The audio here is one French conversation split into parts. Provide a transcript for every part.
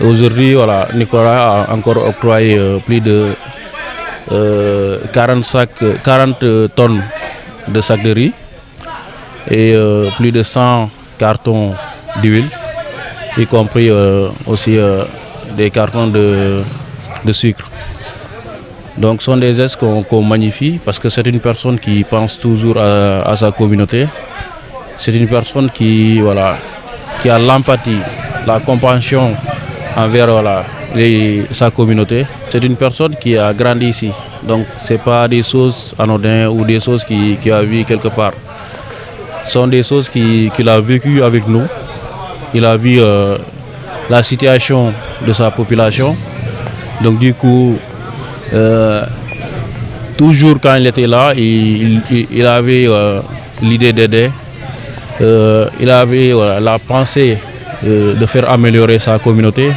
Aujourd'hui, voilà, Nicolas a encore octroyé plus de 40 tonnes de sacs de riz et plus de 100 cartons d'huile, y compris aussi des cartons de sucre. Donc ce sont des gestes qu'on magnifie parce que c'est une personne qui pense toujours à sa communauté. C'est une personne qui a l'empathie, la compassion envers sa communauté. C'est une personne qui a grandi ici. Donc ce n'est pas des choses anodines ou des choses qu'il a vues quelque part. Ce sont des choses qu'il a vécues avec nous. Il a vu la situation de sa population. Donc du coup, toujours quand il était là, il avait l'idée d'aider. Il avait la pensée de faire améliorer sa communauté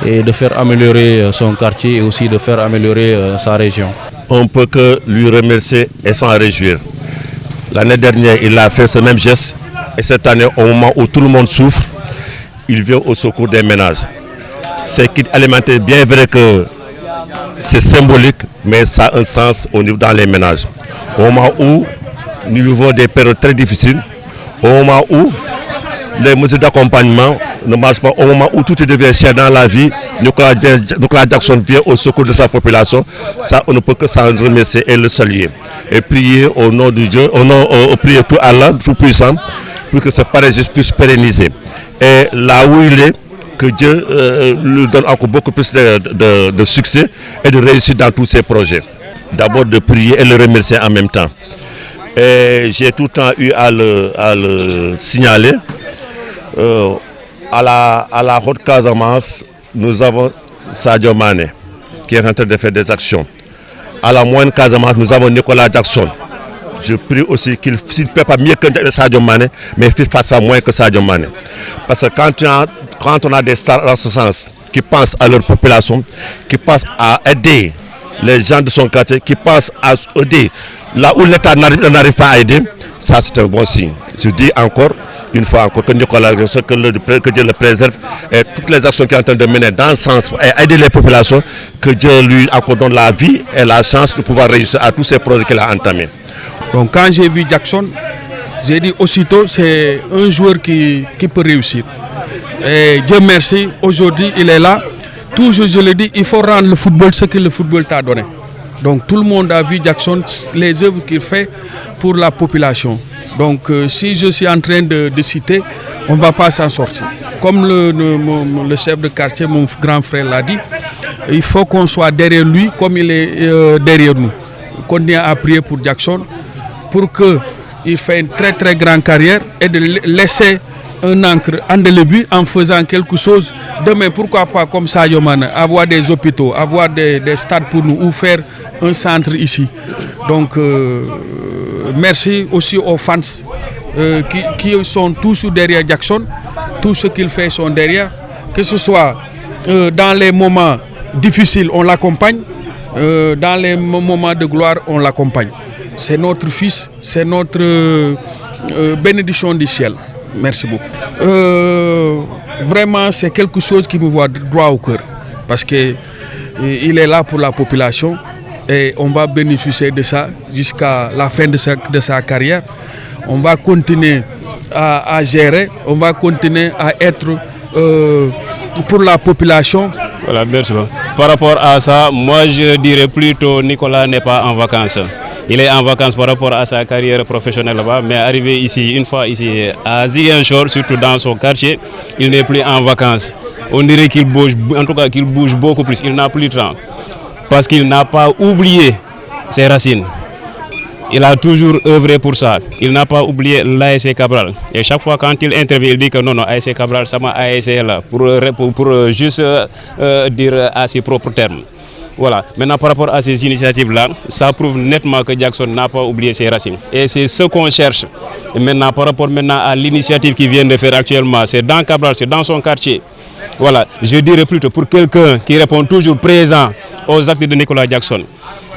et de faire améliorer son quartier et aussi de faire améliorer sa région. On ne peut que lui remercier et s'en réjouir. L'année dernière, il a fait ce même geste et cette année, au moment où tout le monde souffre, il vient au secours des ménages. C'est kit alimentaire, bien vrai que c'est symbolique, mais ça a un sens au niveau dans les ménages. Au moment où nous vivons des périodes très difficiles, au moment où les mesures d'accompagnement ne marchent pas, au moment où tout devient cher dans la vie, Nicolas Jackson vient au secours de sa population. Ça, on ne peut que s'en remercier et le saluer. Et prier au nom de Dieu, prier pour Allah, Tout-Puissant, pour que ce pareil geste puisse pérenniser. Et là où il est, que Dieu lui donne encore beaucoup plus de succès et de réussite dans tous ses projets. D'abord de prier et le remercier en même temps. Et j'ai tout le temps eu à le signaler. À la Haute-Casamance, nous avons Sadio Mané qui est en train de faire des actions. À la Moyenne Casamance, nous avons Nicolas Jackson. Je prie aussi qu'il ne fait pas mieux que Sadio Mané, mais qu'il fasse moins que Sadio Mané. Parce que quand on a des stars dans ce sens, qui pensent à leur population, qui pensent à aider les gens de son quartier, qui pensent à aider là où l'État n'arrive pas à aider, ça c'est un bon signe. Je dis encore, une fois encore, que Nicolas, que Dieu le préserve et toutes les actions qu'il est en train de mener dans le sens et aider les populations, que Dieu lui accorde la vie et la chance de pouvoir réussir à tous ces projets qu'il a entamés. Donc quand j'ai vu Jackson, j'ai dit aussitôt c'est un joueur qui peut réussir. Et Dieu merci, aujourd'hui il est là. Toujours je le dis, il faut rendre le football ce que le football t'a donné. Donc tout le monde a vu Jackson, les œuvres qu'il fait pour la population. Donc si je suis en train de citer, on ne va pas s'en sortir. Comme le chef de quartier, mon grand frère l'a dit, il faut qu'on soit derrière lui comme il est derrière nous. Qu'on ait à prier pour Jackson, pour qu'il fasse une très très grande carrière et de laisser un encre indélébile en faisant quelque chose. Demain, pourquoi pas comme Sadio Mané, avoir des hôpitaux, avoir des stades pour nous ou faire un centre ici. Donc, merci aussi aux fans qui sont tous derrière Jackson. Tout ce qu'il fait sont derrière. Que ce soit dans les moments difficiles, on l'accompagne. Dans les moments de gloire, on l'accompagne. C'est notre fils, c'est notre bénédiction du ciel. Merci beaucoup. Vraiment, c'est quelque chose qui me voit droit au cœur. Parce qu'il est là pour la population et on va bénéficier de ça jusqu'à la fin de sa carrière. On va continuer à gérer, on va continuer à être pour la population. Voilà, merci. Par rapport à ça, moi je dirais plutôt Nicolas n'est pas en vacances. Il est en vacances par rapport à sa carrière professionnelle là-bas, mais arrivé ici, une fois ici à Ziguinchor, surtout dans son quartier, il n'est plus en vacances. On dirait qu'il bouge, en tout cas qu'il bouge beaucoup plus, il n'a plus de temps. Parce qu'il n'a pas oublié ses racines. Il a toujours œuvré pour ça. Il n'a pas oublié l'ASC Cabral. Et chaque fois quand il intervient, il dit que non, ASC Cabral, ça m'a ASC là, pour juste dire à ses propres termes. Voilà. Maintenant, par rapport à ces initiatives-là, ça prouve nettement que Jackson n'a pas oublié ses racines. Et c'est ce qu'on cherche. Et maintenant, par rapport à l'initiative qu'il vient de faire actuellement, c'est dans Cabral, c'est dans son quartier. Voilà. Je dirais plutôt pour quelqu'un qui répond toujours présent aux actes de Nicolas Jackson,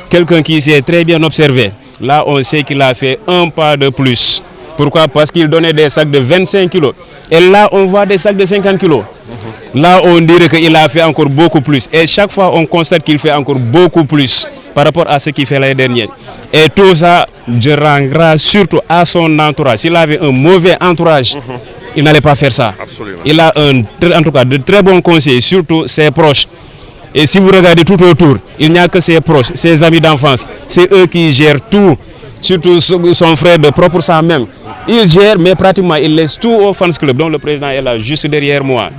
quelqu'un qui s'est très bien observé. Là, on sait qu'il a fait un pas de plus. Pourquoi? Parce qu'il donnait des sacs de 25 kilos. Et là, on voit des sacs de 50 kilos. Là, on dirait qu'il a fait encore beaucoup plus. Et chaque fois, on constate qu'il fait encore beaucoup plus par rapport à ce qu'il fait l'année dernière. Et tout ça, je rends grâce surtout à son entourage. S'il avait un mauvais entourage, il n'allait pas faire ça. Absolument. Il a en tout cas de très bons conseils, surtout ses proches. Et si vous regardez tout autour, il n'y a que ses proches, ses amis d'enfance. C'est eux qui gèrent tout, surtout son frère de propre sang même. Il gère, mais pratiquement, il laisse tout au fans club, dont le président est là, juste derrière moi.